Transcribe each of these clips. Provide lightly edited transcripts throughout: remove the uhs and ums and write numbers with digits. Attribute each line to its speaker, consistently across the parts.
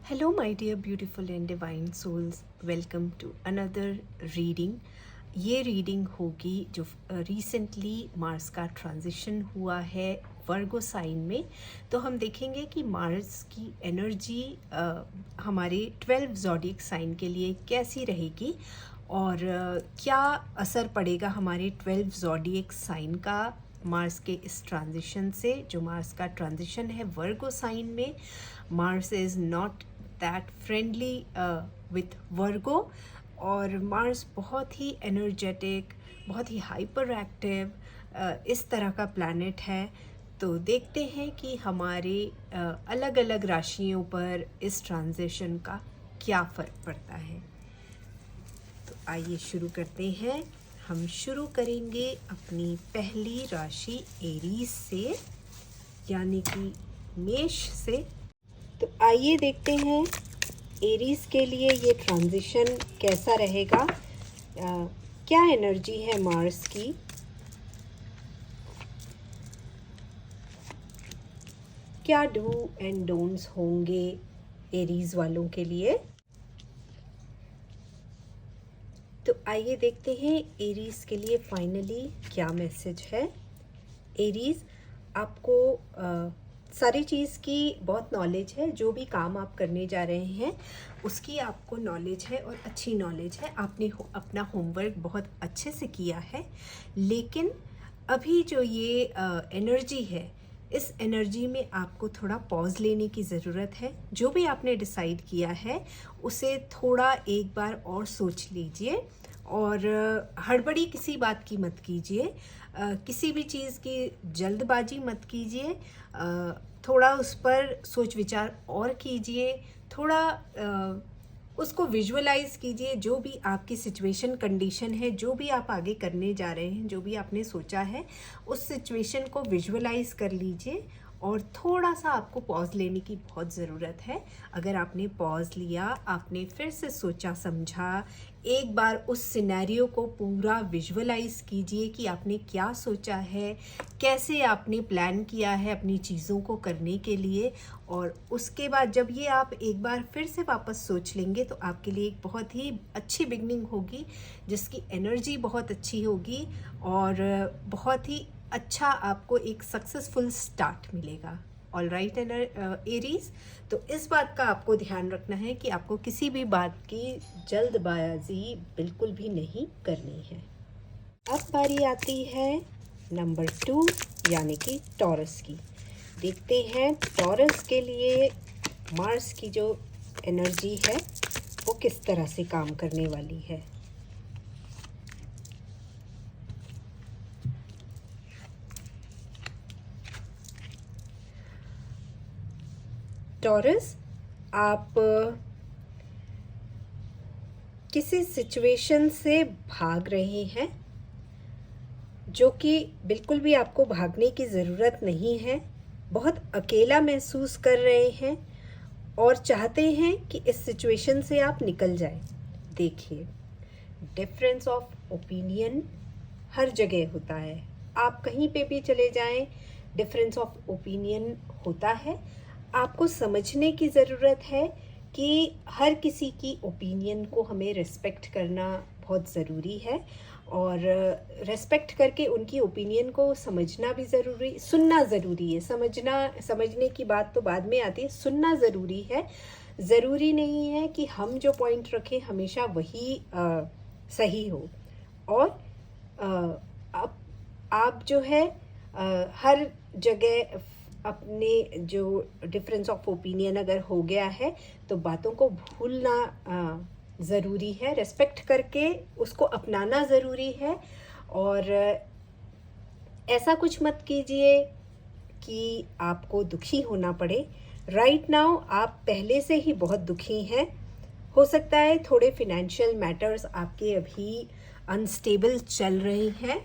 Speaker 1: Hello, my dear beautiful and divine souls. Welcome to another reading. ये reading होगी जो recently Mars का transition हुआ है वर्गो साइन में। तो हम देखेंगे कि मार्स की एनर्जी हमारे 12 ज़ोडिएक साइन के लिए कैसी रहेगी और क्या असर पड़ेगा हमारे 12 ज़ोडिएक साइन का मार्स के इस ट्रांजिशन से। जो मार्स का ट्रांजिशन है वर्गो साइन में, Mars is not that friendly with Virgo और मार्स बहुत ही एनर्जेटिक, बहुत ही हाइपर एक्टिव इस तरह का प्लैनेट है। तो देखते हैं कि हमारे अलग अलग राशियों पर इस ट्रांजिशन का क्या फ़र्क पड़ता है। तो आइए शुरू करते हैं। हम शुरू करेंगे अपनी पहली राशि एरीज से, यानी कि मेष से। तो आइए देखते हैं एरीज के लिए ये ट्रांजिशन कैसा रहेगा, क्या एनर्जी है मार्स की। क्या डू एंड डोंट्स होंगे एरीज वालों के लिए। तो आइए देखते हैं एरीज के लिए फाइनली क्या मैसेज है। एरीज, आपको सारी चीज़ की बहुत नॉलेज है। जो भी काम आप करने जा रहे हैं उसकी आपको नॉलेज है और अच्छी नॉलेज है। आपने अपना होमवर्क बहुत अच्छे से किया है, लेकिन अभी जो ये एनर्जी है, इस एनर्जी में आपको थोड़ा पॉज लेने की ज़रूरत है। जो भी आपने डिसाइड किया है उसे थोड़ा एक बार और सोच लीजिए और हड़बड़ी किसी बात की मत कीजिए। किसी भी चीज़ की जल्दबाजी मत कीजिए। थोड़ा उस पर सोच विचार और कीजिए। थोड़ा उसको विजुअलाइज कीजिए। जो भी आपकी सिचुएशन कंडीशन है, जो भी आप आगे करने जा रहे हैं, जो भी आपने सोचा है, उस सिचुएशन को विजुअलाइज कर लीजिए और थोड़ा सा आपको पॉज लेने की बहुत ज़रूरत है। अगर आपने पॉज लिया, आपने फिर से सोचा समझा, एक बार उस सिनेरियो को पूरा विजुअलाइज कीजिए कि आपने क्या सोचा है, कैसे आपने प्लान किया है अपनी चीज़ों को करने के लिए। और उसके बाद जब ये आप एक बार फिर से वापस सोच लेंगे तो आपके लिए एक बहुत ही अच्छी बिगनिंग होगी, जिसकी एनर्जी बहुत अच्छी होगी और बहुत ही अच्छा आपको एक सक्सेसफुल स्टार्ट मिलेगा। ऑल राइट एरीज, तो इस बात का आपको ध्यान रखना है कि आपको किसी भी बात की जल्दबाजी बिल्कुल भी नहीं करनी है। अब बारी आती है नंबर 2 यानी कि टॉरस की। देखते हैं टॉरस के लिए मार्स की जो एनर्जी है वो किस तरह से काम करने वाली है। टॉरस, आप किसी सिचुएशन से भाग रहे हैं जो कि बिल्कुल भी आपको भागने की ज़रूरत नहीं है। बहुत अकेला महसूस कर रहे हैं और चाहते हैं कि इस सिचुएशन से आप निकल जाएं। देखिए, डिफरेंस ऑफ ओपिनियन हर जगह होता है। आप कहीं पे भी चले जाएं, डिफरेंस ऑफ ओपिनियन होता है। आपको समझने की ज़रूरत है कि हर किसी की ओपिनियन को हमें रिस्पेक्ट करना बहुत ज़रूरी है और रेस्पेक्ट करके उनकी ओपिनियन को समझना भी ज़रूरी, सुनना ज़रूरी है। समझने की बात तो बाद में आती है, सुनना ज़रूरी है। ज़रूरी नहीं है कि हम जो पॉइंट रखें हमेशा वही सही हो। और आप जो है हर जगह अपने जो डिफरेंस ऑफ ओपिनियन अगर हो गया है तो बातों को भूलना ज़रूरी है। रेस्पेक्ट करके उसको अपनाना ज़रूरी है और ऐसा कुछ मत कीजिए कि आपको दुखी होना पड़े। राइट नाउ आप पहले से ही बहुत दुखी हैं। हो सकता है थोड़े फिनेंशियल मैटर्स आपके अभी अनस्टेबल चल रहे हैं।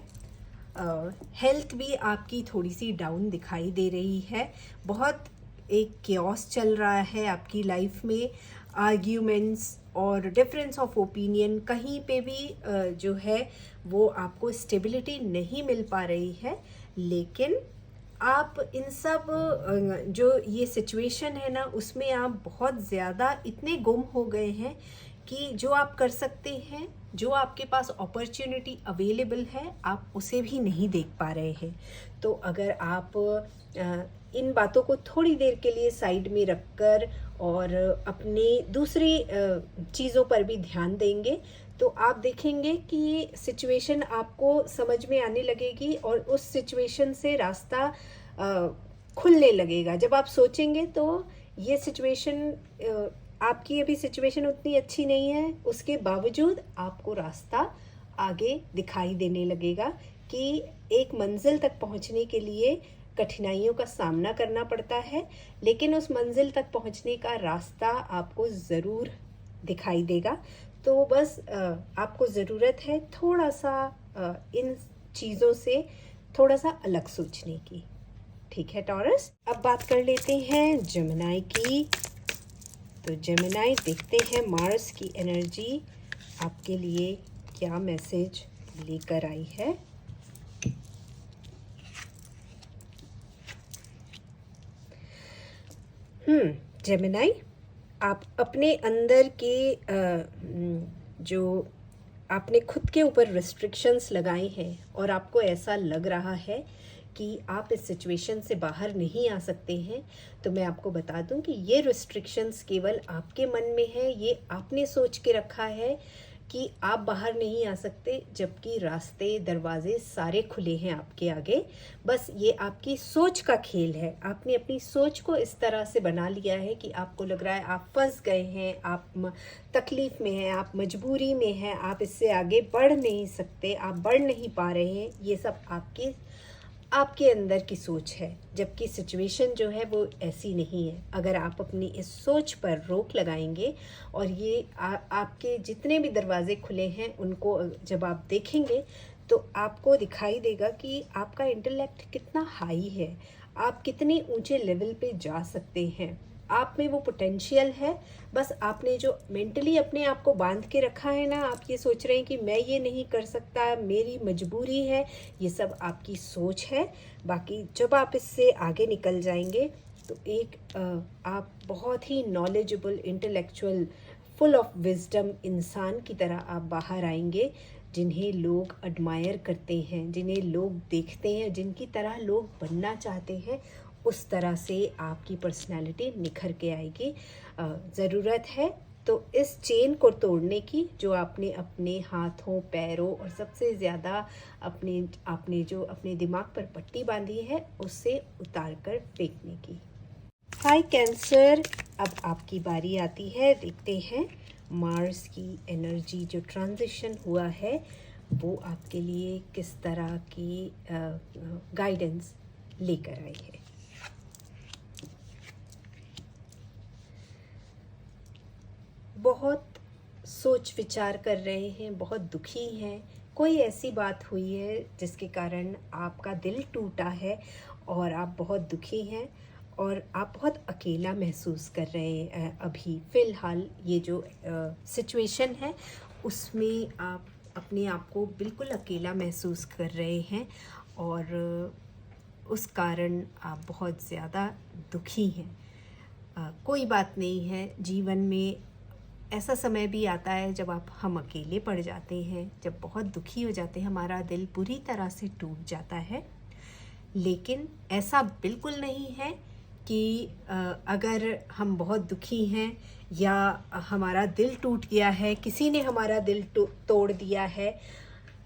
Speaker 1: हेल्थ भी आपकी थोड़ी सी डाउन दिखाई दे रही है। बहुत एक केओस चल रहा है आपकी लाइफ में। आर्ग्यूमेंट्स और डिफरेंस ऑफ ओपिनियन, कहीं पे भी जो है वो आपको स्टेबिलिटी नहीं मिल पा रही है। लेकिन आप इन सब जो ये सिचुएशन है ना, उसमें आप बहुत ज़्यादा इतने गुम हो गए हैं कि जो आप कर सकते हैं, जो आपके पास अपॉर्चुनिटी अवेलेबल है, आप उसे भी नहीं देख पा रहे हैं। तो अगर आप इन बातों को थोड़ी देर के लिए साइड में रखकर और अपनी दूसरी चीज़ों पर भी ध्यान देंगे, तो आप देखेंगे कि ये सिचुएशन आपको समझ में आने लगेगी और उस सिचुएशन से रास्ता खुलने लगेगा। जब आप सोचेंगे तो ये सिचुएशन, आपकी अभी सिचुएशन उतनी अच्छी नहीं है, उसके बावजूद आपको रास्ता आगे दिखाई देने लगेगा कि एक मंजिल तक पहुंचने के लिए कठिनाइयों का सामना करना पड़ता है, लेकिन उस मंजिल तक पहुंचने का रास्ता आपको ज़रूर दिखाई देगा। तो बस आपको ज़रूरत है थोड़ा सा इन चीज़ों से थोड़ा सा अलग सोचने की। ठीक है टॉरस, अब बात कर लेते हैं जेमिनी की। तो जेमिनी, देखते हैं मार्स की एनर्जी आपके लिए क्या मैसेज लेकर आई है। जेमिनी, आप अपने अंदर के जो आपने खुद के ऊपर रिस्ट्रिक्शंस लगाए हैं और आपको ऐसा लग रहा है कि आप इस सिचुएशन से बाहर नहीं आ सकते हैं, तो मैं आपको बता दूं कि ये रिस्ट्रिक्शंस केवल आपके मन में है। ये आपने सोच के रखा है कि आप बाहर नहीं आ सकते, जबकि रास्ते दरवाजे सारे खुले हैं आपके आगे। बस ये आपकी सोच का खेल है। आपने अपनी सोच को इस तरह से बना लिया है कि आपको लग रहा है आप फंस गए हैं, आप तकलीफ़ में हैं, आप मजबूरी में हैं, आप इससे आगे बढ़ नहीं सकते, आप बढ़ नहीं पा रहे हैं। ये सब आपके अंदर की सोच है, जबकि सिचुएशन जो है वो ऐसी नहीं है। अगर आप अपनी इस सोच पर रोक लगाएंगे और ये आपके जितने भी दरवाजे खुले हैं उनको जब आप देखेंगे, तो आपको दिखाई देगा कि आपका इंटेलेक्ट कितना हाई है, आप कितने ऊंचे लेवल पे जा सकते हैं, आप में वो पोटेंशियल है। बस आपने जो मेंटली अपने आप को बांध के रखा है ना, आप ये सोच रहे हैं कि मैं ये नहीं कर सकता, मेरी मजबूरी है, ये सब आपकी सोच है। बाकी जब आप इससे आगे निकल जाएंगे तो एक आप बहुत ही knowledgeable, intellectual, full of wisdom इंसान की तरह आप बाहर आएंगे, जिन्हें लोग एडमायर करते हैं, जिन्हें लोग देखते हैं, जिनकी तरह लोग बनना चाहते हैं। उस तरह से आपकी पर्सनालिटी निखर के आएगी। ज़रूरत है तो इस चेन को तोड़ने की, जो आपने अपने हाथों, पैरों और सबसे ज़्यादा आपने जो अपने दिमाग पर पट्टी बांधी है, उससे उतार कर फेंकने की। हाय कैंसर, अब आपकी बारी आती है। देखते हैं मार्स की एनर्जी जो ट्रांजिशन हुआ है वो आपके लिए किस तरह की गाइडेंस लेकर आई है। बहुत सोच विचार कर रहे हैं, बहुत दुखी हैं, कोई ऐसी बात हुई है जिसके कारण आपका दिल टूटा है और आप बहुत दुखी हैं और आप बहुत अकेला महसूस कर रहे हैं। अभी फ़िलहाल ये जो सिचुएशन है उसमें आप अपने आप को बिल्कुल अकेला महसूस कर रहे हैं और उस कारण आप बहुत ज़्यादा दुखी हैं। कोई बात नहीं है, जीवन में ऐसा समय भी आता है जब हम अकेले पड़ जाते हैं, जब बहुत दुखी हो जाते हैं, हमारा दिल पूरी तरह से टूट जाता है। लेकिन ऐसा बिल्कुल नहीं है कि अगर हम बहुत दुखी हैं या हमारा दिल टूट गया है, किसी ने हमारा दिल तोड़ दिया है,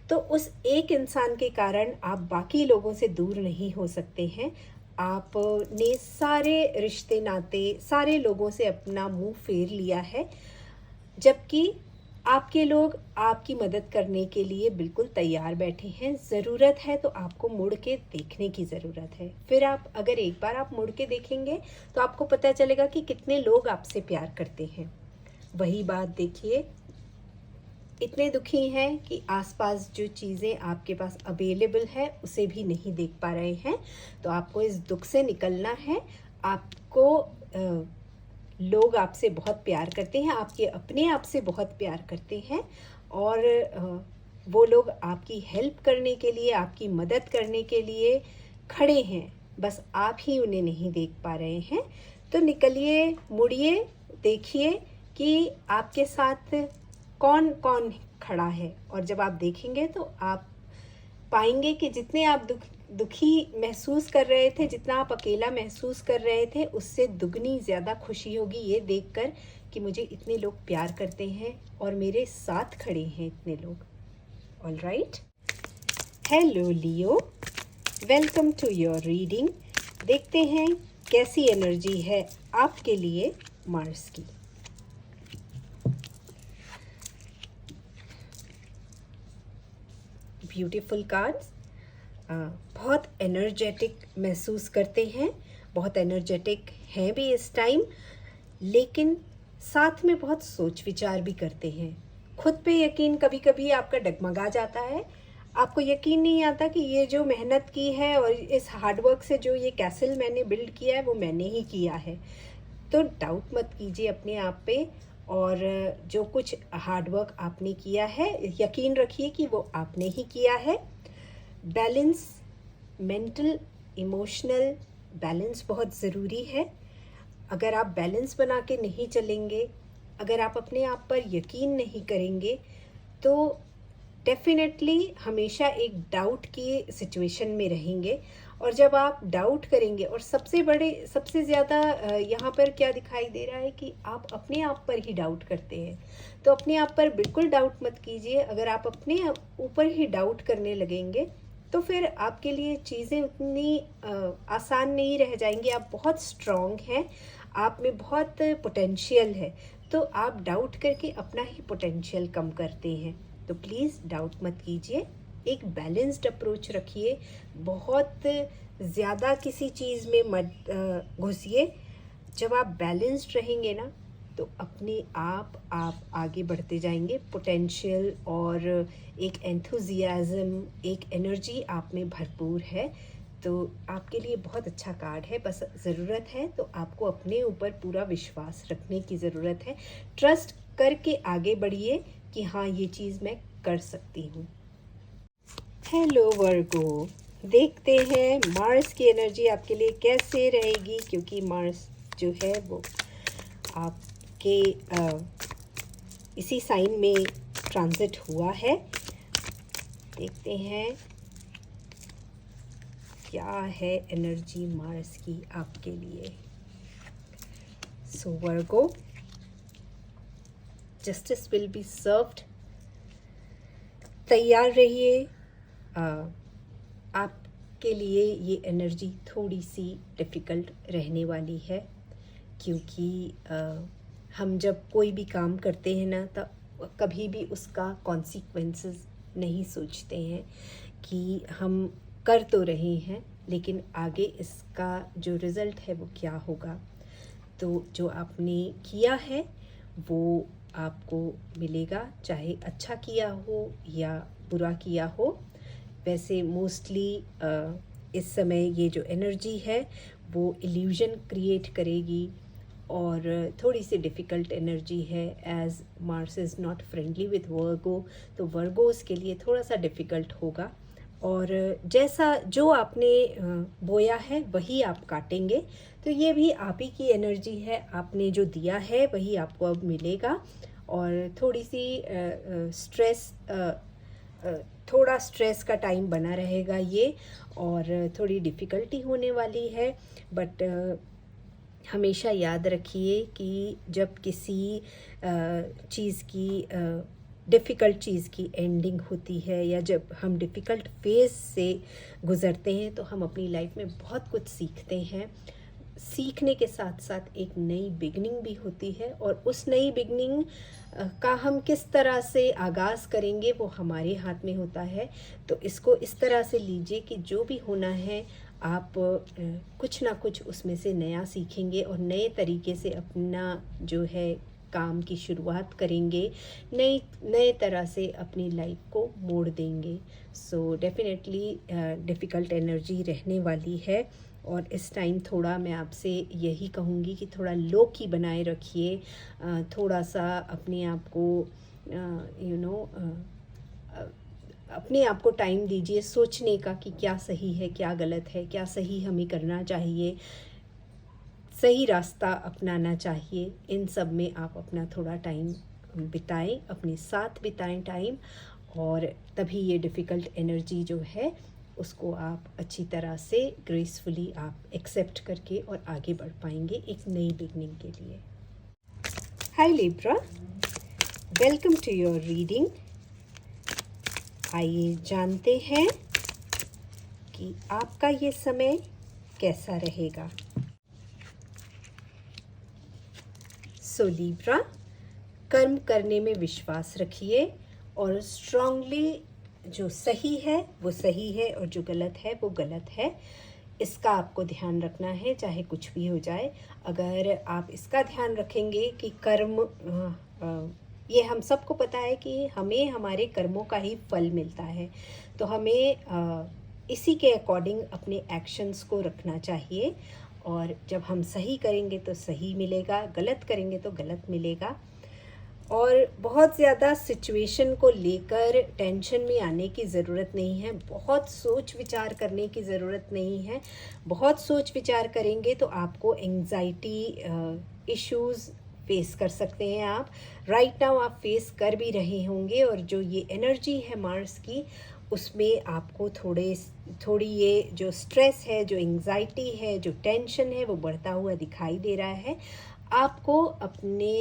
Speaker 1: तो उस एक इंसान के कारण आप बाकी लोगों से दूर नहीं हो सकते हैं। आपने सारे रिश्ते नाते, सारे लोगों से अपना मुंह फेर लिया है, जबकि आपके लोग आपकी मदद करने के लिए बिल्कुल तैयार बैठे हैं। ज़रूरत है तो आपको मुड़ के देखने की ज़रूरत है। फिर अगर एक बार आप मुड़ के देखेंगे तो आपको पता चलेगा कि कितने लोग आपसे प्यार करते हैं। वही बात देखिए, इतने दुखी हैं कि आसपास जो चीज़ें आपके पास अवेलेबल है उसे भी नहीं देख पा रहे हैं। तो आपको इस दुख से निकलना है। आपको लोग आपसे बहुत प्यार करते हैं, आपके अपने आप से बहुत प्यार करते हैं और वो लोग आपकी हेल्प करने के लिए, आपकी मदद करने के लिए खड़े हैं। बस आप ही उन्हें नहीं देख पा रहे हैं। तो निकलिए, मुड़िए, देखिए कि आपके साथ कौन कौन खड़ा है, और जब आप देखेंगे तो आप पाएंगे कि जितने आप दुखी महसूस कर रहे थे, जितना आप अकेला महसूस कर रहे थे, उससे दुगनी ज़्यादा खुशी होगी ये देखकर कि मुझे इतने लोग प्यार करते हैं और मेरे साथ खड़े हैं इतने लोग। All right, hello Leo, welcome to your reading. देखते हैं कैसी एनर्जी है आपके लिए मार्स की। Beautiful cards. बहुत एनर्जेटिक महसूस करते हैं, बहुत एनर्जेटिक हैं भी इस टाइम, लेकिन साथ में बहुत सोच विचार भी करते हैं। खुद पे यकीन कभी कभी आपका डगमगा जाता है, आपको यकीन नहीं आता कि ये जो मेहनत की है और इस हार्डवर्क से जो ये कैसल मैंने बिल्ड किया है वो मैंने ही किया है। तो डाउट मत कीजिए अपने आप पे, और जो कुछ हार्डवर्क आपने किया है यकीन रखिए कि वो आपने ही किया है। बैलेंस, मेंटल इमोशनल बैलेंस बहुत ज़रूरी है। अगर आप बैलेंस बना के नहीं चलेंगे, अगर आप अपने आप पर यकीन नहीं करेंगे, तो डेफिनेटली हमेशा एक डाउट की सिचुएशन में रहेंगे। और जब आप डाउट करेंगे, और सबसे ज़्यादा यहाँ पर क्या दिखाई दे रहा है कि आप अपने आप पर ही डाउट करते हैं। तो अपने आप पर बिल्कुल डाउट मत कीजिए। अगर आप अपने ऊपर ही डाउट करने लगेंगे तो फिर आपके लिए चीज़ें उतनी आसान नहीं रह जाएंगी। आप बहुत स्ट्रॉन्ग हैं, आप में बहुत पोटेंशियल है, तो आप डाउट करके अपना ही पोटेंशियल कम करते हैं। तो प्लीज़ डाउट मत कीजिए, एक बैलेंस्ड अप्रोच रखिए, बहुत ज़्यादा किसी चीज़ में मत घुसिए। जब आप बैलेंस्ड रहेंगे ना तो अपने आप आगे बढ़ते जाएंगे। पोटेंशियल और एक एंथुजियाज़म, एक एनर्जी आप में भरपूर है। तो आपके लिए बहुत अच्छा कार्ड है। बस ज़रूरत है तो आपको अपने ऊपर पूरा विश्वास रखने की ज़रूरत है। ट्रस्ट करके आगे बढ़िए कि हाँ, ये चीज़ मैं कर सकती हूँ। हेलो वर्गो, देखते हैं मार्स की एनर्जी आपके लिए कैसे रहेगी, क्योंकि मार्स जो है वो आपके इसी साइन में ट्रांजिट हुआ है। देखते हैं क्या है एनर्जी मार्स की आपके लिए। सो वर्गो, जस्टिस विल बी सर्व्ड। तैयार रहिए। आपके लिए ये एनर्जी थोड़ी सी डिफ़िकल्ट रहने वाली है, क्योंकि हम जब कोई भी काम करते हैं ना, तब कभी भी उसका कॉन्सिक्वेंसेस नहीं सोचते हैं कि हम कर तो रहे हैं, लेकिन आगे इसका जो रिज़ल्ट है वो क्या होगा। तो जो आपने किया है वो आपको मिलेगा, चाहे अच्छा किया हो या बुरा किया हो। वैसे मोस्टली इस समय ये जो एनर्जी है वो इल्यूजन क्रिएट करेगी, और थोड़ी सी डिफ़िकल्ट एनर्जी है, as Mars is not friendly with Virgo. तो वर्गोस के लिए थोड़ा सा डिफ़िकल्ट होगा, और जैसा जो आपने बोया है वही आप काटेंगे। तो ये भी आप ही की एनर्जी है, आपने जो दिया है वही आपको अब मिलेगा। और थोड़ी सी स्ट्रेस थोड़ा स्ट्रेस का टाइम बना रहेगा ये, और थोड़ी डिफ़िकल्टी होने वाली है। बट हमेशा याद रखिए कि जब किसी चीज़ की डिफ़िकल्ट चीज़ की एंडिंग होती है, या जब हम डिफ़िकल्ट फेज़ से गुज़रते हैं, तो हम अपनी लाइफ में बहुत कुछ सीखते हैं। सीखने के साथ साथ एक नई बिगनिंग भी होती है, और उस नई बिगनिंग का हम किस तरह से आगाज़ करेंगे वो हमारे हाथ में होता है। तो इसको इस तरह से लीजिए कि जो भी होना है आप कुछ ना कुछ उसमें से नया सीखेंगे, और नए तरीके से अपना जो है काम की शुरुआत करेंगे, नए तरह से अपनी लाइफ को मोड़ देंगे। सो डेफिनेटली डिफ़िकल्ट एनर्जी रहने वाली है, और इस टाइम थोड़ा मैं आपसे यही कहूँगी कि थोड़ा लो की बनाए रखिए। थोड़ा सा अपने आप को अपने आप को टाइम दीजिए सोचने का कि क्या सही है, क्या गलत है, क्या सही हमें करना चाहिए, सही रास्ता अपनाना चाहिए। इन सब में आप अपना थोड़ा टाइम बिताएं, अपने साथ बिताएं टाइम, और तभी ये डिफ़िकल्ट एनर्जी जो है उसको आप अच्छी तरह से ग्रेसफुली आप एक्सेप्ट करके और आगे बढ़ पाएंगे एक नई बिगनिंग के लिए। Hi Libra, welcome to your reading. आइए जानते हैं कि आपका ये समय कैसा रहेगा। सो लिब्रा, कर्म करने में विश्वास रखिए और स्ट्रांगली जो सही है वो सही है और जो गलत है वो गलत है, इसका आपको ध्यान रखना है चाहे कुछ भी हो जाए। अगर आप इसका ध्यान रखेंगे कि कर्म ये हम सबको पता है कि हमें हमारे कर्मों का ही फल मिलता है, तो हमें इसी के अकॉर्डिंग अपने एक्शंस को रखना चाहिए। और जब हम सही करेंगे तो सही मिलेगा, गलत करेंगे तो गलत मिलेगा। और बहुत ज़्यादा सिचुएशन को लेकर टेंशन में आने की ज़रूरत नहीं है, बहुत सोच विचार करने की ज़रूरत नहीं है। बहुत सोच विचार करेंगे तो आपको एंग्जाइटी इश्यूज़ फेस कर सकते हैं। आप राइट नाउ आप फेस कर भी रहे होंगे, और जो ये एनर्जी है मार्स की उसमें आपको थोड़ी ये जो स्ट्रेस है, जो एंग्जाइटी है, जो टेंशन है वो बढ़ता हुआ दिखाई दे रहा है। आपको अपने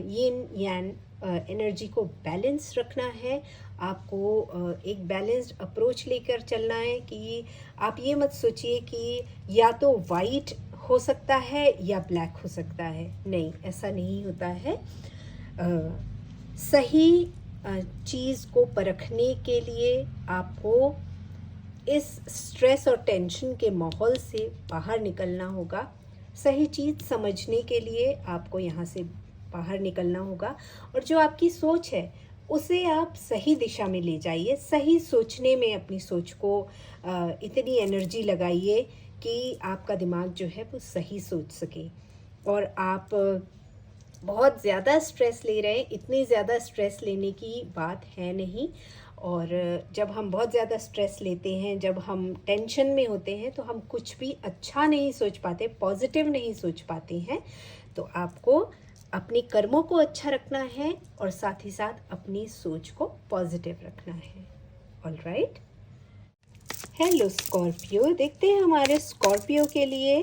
Speaker 1: यिन यान एनर्जी को बैलेंस रखना है। आपको एक बैलेंस्ड अप्रोच लेकर चलना है कि आप ये मत सोचिए कि या तो वाइट हो सकता है या ब्लैक हो सकता है। नहीं, ऐसा नहीं होता है। सही चीज़ को परखने के लिए आपको इस स्ट्रेस और टेंशन के माहौल से बाहर निकलना होगा। सही चीज़ समझने के लिए आपको यहाँ से बाहर निकलना होगा, और जो आपकी सोच है उसे आप सही दिशा में ले जाइए। सही सोचने में अपनी सोच को इतनी एनर्जी लगाइए कि आपका दिमाग जो है वो सही सोच सके। और आप बहुत ज़्यादा स्ट्रेस ले रहे हैं, इतनी ज़्यादा स्ट्रेस लेने की बात है नहीं। और जब हम बहुत ज़्यादा स्ट्रेस लेते हैं, जब हम टेंशन में होते हैं, तो हम कुछ भी अच्छा नहीं सोच पाते, पॉजिटिव नहीं सोच पाते हैं। तो आपको अपने कर्मों को अच्छा रखना है और साथ ही साथ अपनी सोच को पॉजिटिव रखना है। ऑलराइट, हेलो स्कॉर्पियो, देखते हैं हमारे स्कॉर्पियो के लिए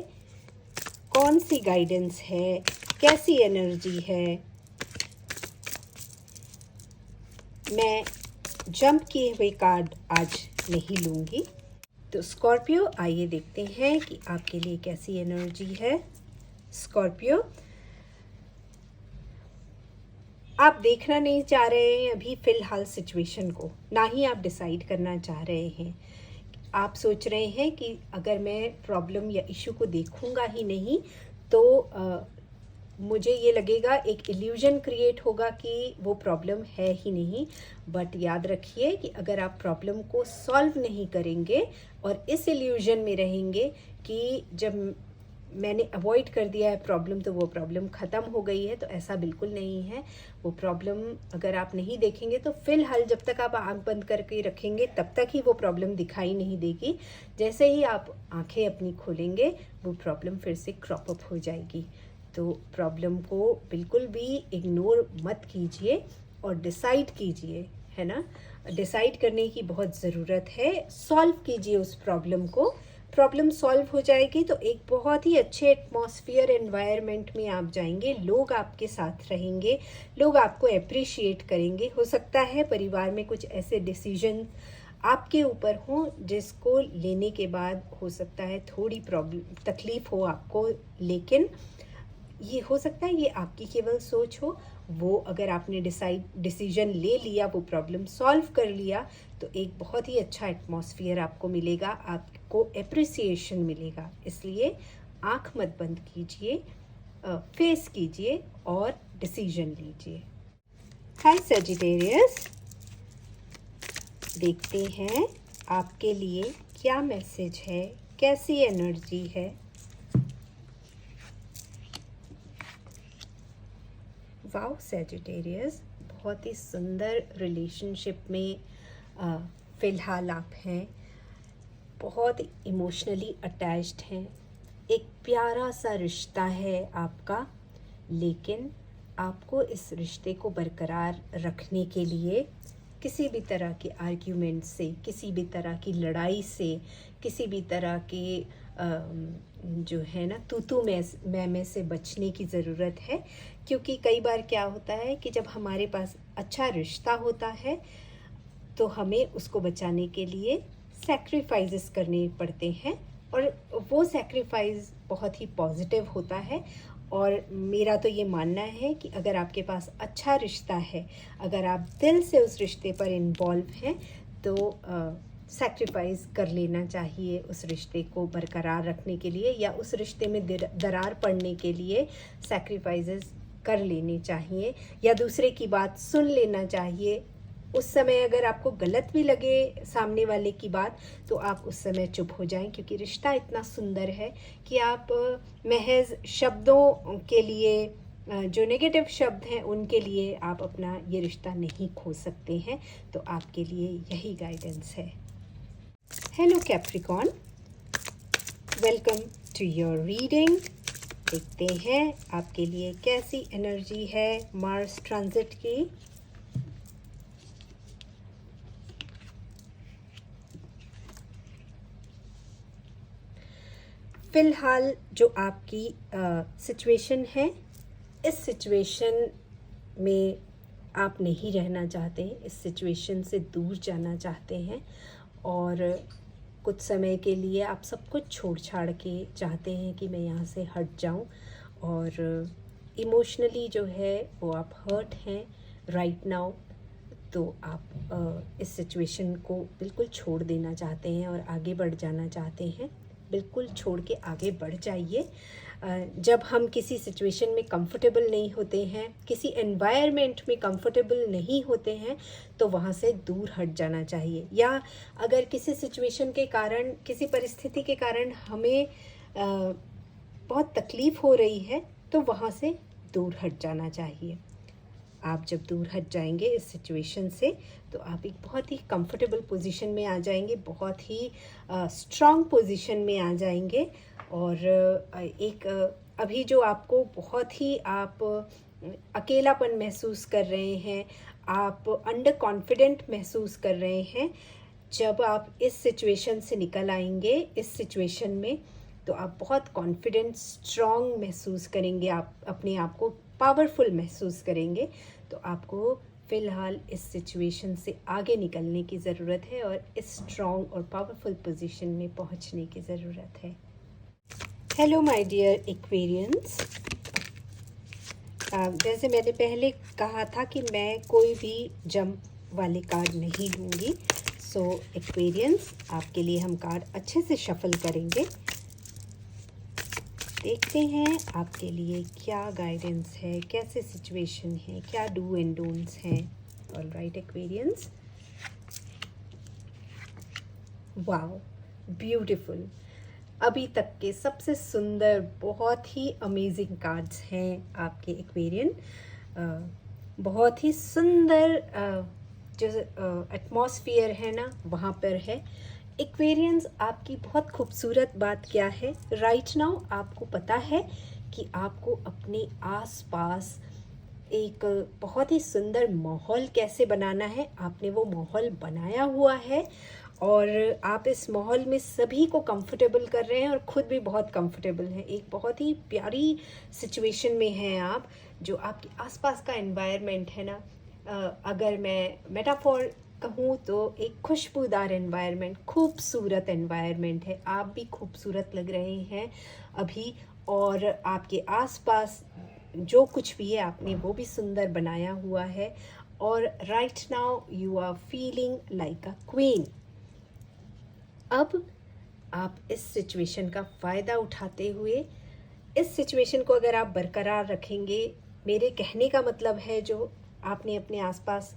Speaker 1: कौन सी गाइडेंस है, कैसी एनर्जी है। मैं जंप किए हुए कार्ड आज नहीं लूँगी। तो स्कॉर्पियो, आइए देखते हैं कि आपके लिए कैसी एनर्जी है। स्कॉर्पियो, आप देखना नहीं चाह रहे हैं अभी फ़िलहाल सिचुएशन को, ना ही आप डिसाइड करना चाह रहे हैं। आप सोच रहे हैं कि अगर मैं प्रॉब्लम या इशू को देखूंगा ही नहीं तो मुझे ये लगेगा, एक इल्यूजन क्रिएट होगा कि वो प्रॉब्लम है ही नहीं। बट याद रखिए कि अगर आप प्रॉब्लम को सॉल्व नहीं करेंगे और इस इल्यूजन में रहेंगे कि जब मैंने अवॉइड कर दिया है प्रॉब्लम तो वो प्रॉब्लम ख़त्म हो गई है, तो ऐसा बिल्कुल नहीं है। वो प्रॉब्लम अगर आप नहीं देखेंगे तो फ़िलहाल जब तक आप आंख बंद करके रखेंगे तब तक ही वो प्रॉब्लम दिखाई नहीं देगी। जैसे ही आप आंखें अपनी खोलेंगे वो प्रॉब्लम फिर से क्रॉप अप हो जाएगी। तो प्रॉब्लम को बिल्कुल भी इग्नोर मत कीजिए और डिसाइड कीजिए, है ना। डिसाइड करने की बहुत ज़रूरत है। सॉल्व कीजिए उस प्रॉब्लम को। प्रॉब्लम सॉल्व हो जाएगी तो एक बहुत ही अच्छे एटमॉस्फेयर एनवायरनमेंट में आप जाएंगे, लोग आपके साथ रहेंगे, लोग आपको अप्रिशिएट करेंगे। हो सकता है परिवार में कुछ ऐसे डिसीजन आपके ऊपर हों जिसको लेने के बाद हो सकता है थोड़ी प्रॉब्लम तकलीफ़ हो आपको, लेकिन ये हो सकता है ये आपकी केवल सोच हो। वो अगर आपने डिसीजन ले लिया, वो प्रॉब्लम सॉल्व कर लिया, तो एक बहुत ही अच्छा एटमॉस्फेयर आपको मिलेगा, आपको एप्रिसिएशन मिलेगा। इसलिए आंख मत बंद कीजिए, फेस कीजिए और डिसीजन लीजिए। हाय सजिटेरियस, देखते हैं आपके लिए क्या मैसेज है, कैसी एनर्जी है। वाओ सैजिटेरियस, बहुत ही सुंदर रिलेशनशिप में फ़िलहाल आप हैं बहुत इमोशनली अटैच्ड हैं, एक प्यारा सा रिश्ता है आपका, लेकिन आपको इस रिश्ते को बरकरार रखने के लिए किसी भी तरह के आर्ग्यूमेंट से, किसी भी तरह की लड़ाई से, किसी भी तरह के जो है ना तू मैं से बचने की ज़रूरत है। क्योंकि कई बार क्या होता है कि जब हमारे पास अच्छा रिश्ता होता है तो हमें उसको बचाने के लिए सैक्रिफाइसेस करने पड़ते हैं, और वो सैक्रिफाइस बहुत ही पॉजिटिव होता है। और मेरा तो ये मानना है कि अगर आपके पास अच्छा रिश्ता है, अगर आप दिल से उस रिश्ते पर इन्वॉल्व हैं, तो सैक्रिफाइस कर लेना चाहिए उस रिश्ते को बरकरार रखने के लिए, या उस रिश्ते में दरार पड़ने के लिए सैक्रिफाइसेस कर लेने चाहिए, या दूसरे की बात सुन लेना चाहिए। उस समय अगर आपको गलत भी लगे सामने वाले की बात, तो आप उस समय चुप हो जाएं, क्योंकि रिश्ता इतना सुंदर है कि आप महज शब्दों के लिए, जो नेगेटिव शब्द हैं उनके लिए आप अपना ये रिश्ता नहीं खो सकते हैं। तो आपके लिए यही गाइडेंस है। Hello Capricorn, welcome to your reading. देखते हैं आपके लिए कैसी एनर्जी है मार्स ट्रांजिट की। फ़िलहाल जो आपकी सिचुएशन है, इस सिचुएशन में आप नहीं रहना चाहते, इस सिचुएशन से दूर जाना चाहते हैं, और कुछ समय के लिए आप सब कुछ छोड़ छाड़ के चाहते हैं कि मैं यहाँ से हट जाऊँ, और इमोशनली जो है वो आप हर्ट हैं राइट नाउ। तो आप इस सिचुएशन को बिल्कुल छोड़ देना चाहते हैं और आगे बढ़ जाना चाहते हैं। बिल्कुल छोड़ के आगे बढ़ जाइए। जब हम किसी सिचुएशन में कंफर्टेबल नहीं होते हैं, किसी एनवायरनमेंट में कंफर्टेबल नहीं होते हैं, तो वहाँ से दूर हट जाना चाहिए। या अगर किसी सिचुएशन के कारण, किसी परिस्थिति के कारण हमें बहुत तकलीफ़ हो रही है, तो वहाँ से दूर हट जाना चाहिए। आप जब दूर हट जाएंगे इस सिचुएशन से, तो आप एक बहुत ही कंफर्टेबल पोजीशन में आ जाएंगे, बहुत ही स्ट्रॉन्ग पोजीशन में आ जाएंगे। और एक अभी जो आपको बहुत ही आप अकेलापन महसूस कर रहे हैं, आप अंडर कॉन्फिडेंट महसूस कर रहे हैं, जब आप इस सिचुएशन से निकल आएंगे, इस सिचुएशन में, तो आप बहुत कॉन्फिडेंट, स्ट्रॉन्ग महसूस करेंगे, आप अपने आप को पावरफुल महसूस करेंगे। तो आपको फ़िलहाल इस सिचुएशन से आगे निकलने की ज़रूरत है और इस स्ट्रॉन्ग और पावरफुल पोजीशन में पहुंचने की ज़रूरत है। हेलो माय डियर एक्वेरियंस, जैसे मैंने पहले कहा था कि मैं कोई भी जंप वाले कार्ड नहीं लूँगी। सो एक्वेरियंस, आपके लिए हम कार्ड अच्छे से शफल करेंगे। देखते हैं आपके लिए क्या गाइडेंस है, कैसे सिचुएशन है, क्या डू एंड डोंट्स हैं। ऑलराइट एक्वेरियंस, वाओ ब्यूटीफुल, अभी तक के सबसे सुंदर, बहुत ही अमेजिंग कार्ड्स हैं आपके एक्वेरियन। बहुत ही सुंदर जो एटमॉस्फेयर है ना, वहाँ पर है। एक्वेरियंस, आपकी बहुत खूबसूरत बात क्या है, राइट नाउ आपको पता है कि आपको अपने आसपास एक बहुत ही सुंदर माहौल कैसे बनाना है। आपने वो माहौल बनाया हुआ है, और आप इस माहौल में सभी को कंफर्टेबल कर रहे हैं, और ख़ुद भी बहुत कंफर्टेबल हैं। एक बहुत ही प्यारी सिचुएशन में हैं आप। जो आपके आसपास का एनवायरनमेंट है ना, अगर मैं मेटाफोर कहूँ तो एक खुशबूदार एनवायरनमेंट, खूबसूरत एनवायरनमेंट है। आप भी खूबसूरत लग रहे हैं अभी, और आपके आसपास जो कुछ भी है आपने वो भी सुंदर बनाया हुआ है। और right now you are feeling like a queen. अब आप इस सिचुएशन का फ़ायदा उठाते हुए, इस सिचुएशन को अगर आप बरकरार रखेंगे, मेरे कहने का मतलब है जो आपने अपने आसपास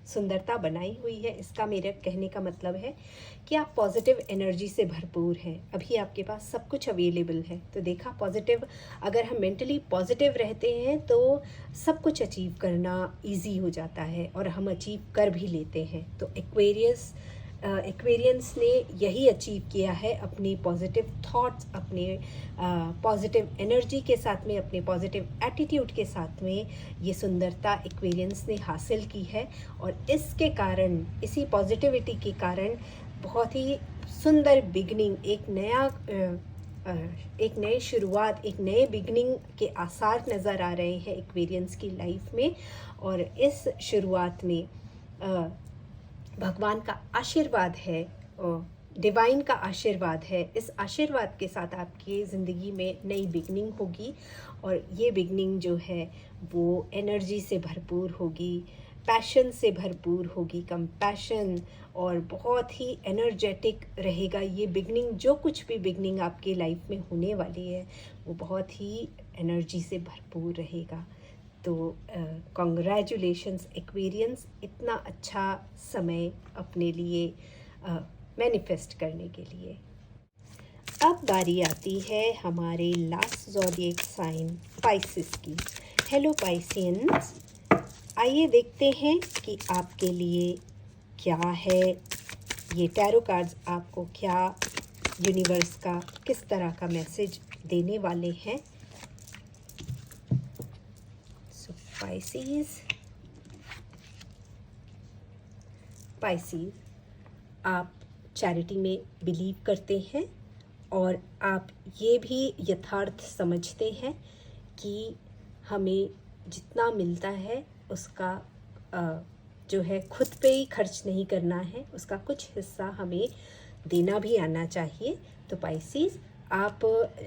Speaker 1: सुंदरता बनाई हुई है, इसका मेरे कहने का मतलब है कि आप पॉजिटिव एनर्जी से भरपूर हैं। अभी आपके पास सब कुछ अवेलेबल है। तो देखा, पॉजिटिव, अगर हम मेंटली पॉजिटिव रहते हैं तो सब कुछ अचीव करना इजी हो जाता है, और हम अचीव कर भी लेते हैं। तो एक्वेरियस, एक्वेरियंस ने यही अचीव किया है अपनी पॉजिटिव थॉट्स, अपने पॉजिटिव एनर्जी के साथ में, अपने पॉजिटिव एटीट्यूड के साथ में ये सुंदरता एक्वेरियंस ने हासिल की है। और इसके कारण, इसी पॉजिटिविटी के कारण बहुत ही सुंदर बिगनिंग, एक नई शुरुआत, एक नए बिगनिंग के आसार नज़र आ रहे हैं एक्वेरियंस की लाइफ में। और इस शुरुआत में भगवान का आशीर्वाद है, डिवाइन का आशीर्वाद है। इस आशीर्वाद के साथ आपकी ज़िंदगी में नई बिगनिंग होगी, और ये बिगनिंग जो है वो एनर्जी से भरपूर होगी, पैशन से भरपूर होगी, कंपैशन, और बहुत ही एनर्जेटिक रहेगा ये बिगनिंग। जो कुछ भी बिगनिंग आपकी लाइफ में होने वाली है वो बहुत ही एनर्जी से भरपूर रहेगा। तो कॉन्ग्रेचुलेशंस एक्वेरियंस, इतना अच्छा समय अपने लिए मैनिफेस्ट करने के लिए। अब बारी आती है हमारे लास्ट ज़ोडिएक साइन पाइसेस की। हेलो पाइसियंस, आइए देखते हैं कि आपके लिए क्या है ये टैरो कार्ड्स, आपको क्या यूनिवर्स का किस तरह का मैसेज देने वाले हैं। सो पाइसीज, आप चैरिटी में बिलीव करते हैं, और आप ये भी यथार्थ समझते हैं कि हमें जितना मिलता है उसका जो है खुद पे ही खर्च नहीं करना है, उसका कुछ हिस्सा हमें देना भी आना चाहिए। तो पाइसीज, आप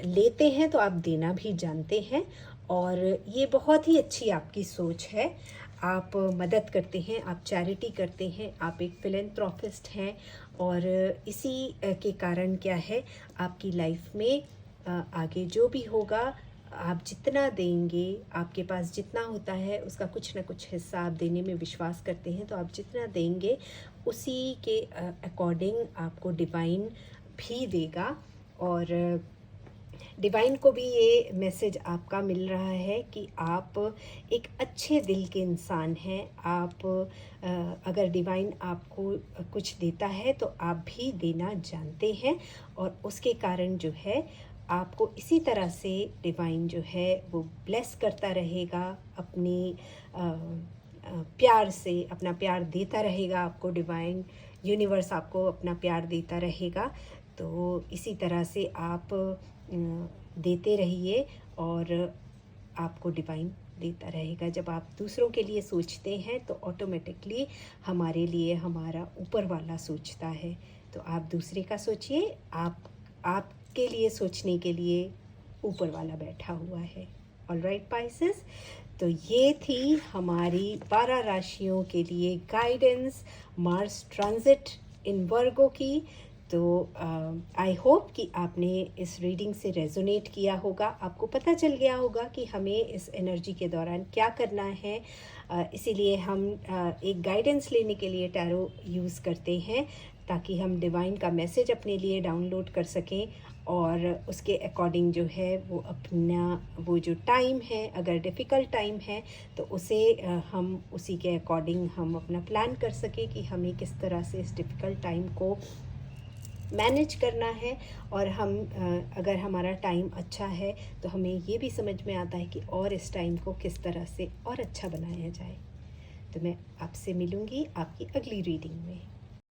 Speaker 1: लेते हैं तो आप देना भी जानते हैं, और ये बहुत ही अच्छी आपकी सोच है। आप मदद करते हैं, आप चैरिटी करते हैं, आप एक फिलैंथ्रोपिस्ट हैं, और इसी के कारण क्या है, आपकी लाइफ में आगे जो भी होगा, आप जितना देंगे, आपके पास जितना होता है उसका कुछ ना कुछ हिस्सा आप देने में विश्वास करते हैं। तो आप जितना देंगे उसी के अकॉर्डिंग आपको डिवाइन भी देगा। और डिवाइन को भी ये मैसेज आपका मिल रहा है कि आप एक अच्छे दिल के इंसान हैं। आप अगर डिवाइन आपको कुछ देता है तो आप भी देना जानते हैं, और उसके कारण जो है आपको इसी तरह से डिवाइन जो है वो ब्लेस करता रहेगा, अपनी प्यार से अपना प्यार देता रहेगा आपको। डिवाइन यूनिवर्स आपको अपना प्यार देता रहेगा। तो इसी तरह से आप देते रहिए, और आपको डिवाइन देता रहेगा। जब आप दूसरों के लिए सोचते हैं तो ऑटोमेटिकली हमारे लिए हमारा ऊपर वाला सोचता है। तो आप दूसरे का सोचिए, आपके लिए सोचने के लिए ऊपर वाला बैठा हुआ है। ऑलराइट पाइसेस, तो ये थी हमारी 12 राशियों के लिए गाइडेंस मार्स ट्रांजिट इन वर्गो की। तो आई होप कि आपने इस रीडिंग से रेजोनेट किया होगा, आपको पता चल गया होगा कि हमें इस एनर्जी के दौरान क्या करना है। इसीलिए हम एक गाइडेंस लेने के लिए टैरो यूज़ करते हैं, ताकि हम डिवाइन का मैसेज अपने लिए डाउनलोड कर सकें, और उसके अकॉर्डिंग जो है वो अपना वो जो टाइम है, अगर डिफ़िकल्ट टाइम है तो उसे हम उसी के अकॉर्डिंग हम अपना प्लान कर सकें कि हमें किस तरह से इस डिफ़िकल्ट टाइम को मैनेज करना है। और हम अगर हमारा टाइम अच्छा है तो हमें ये भी समझ में आता है कि और इस टाइम को किस तरह से और अच्छा बनाया जाए। तो मैं आपसे मिलूँगी आपकी अगली रीडिंग में।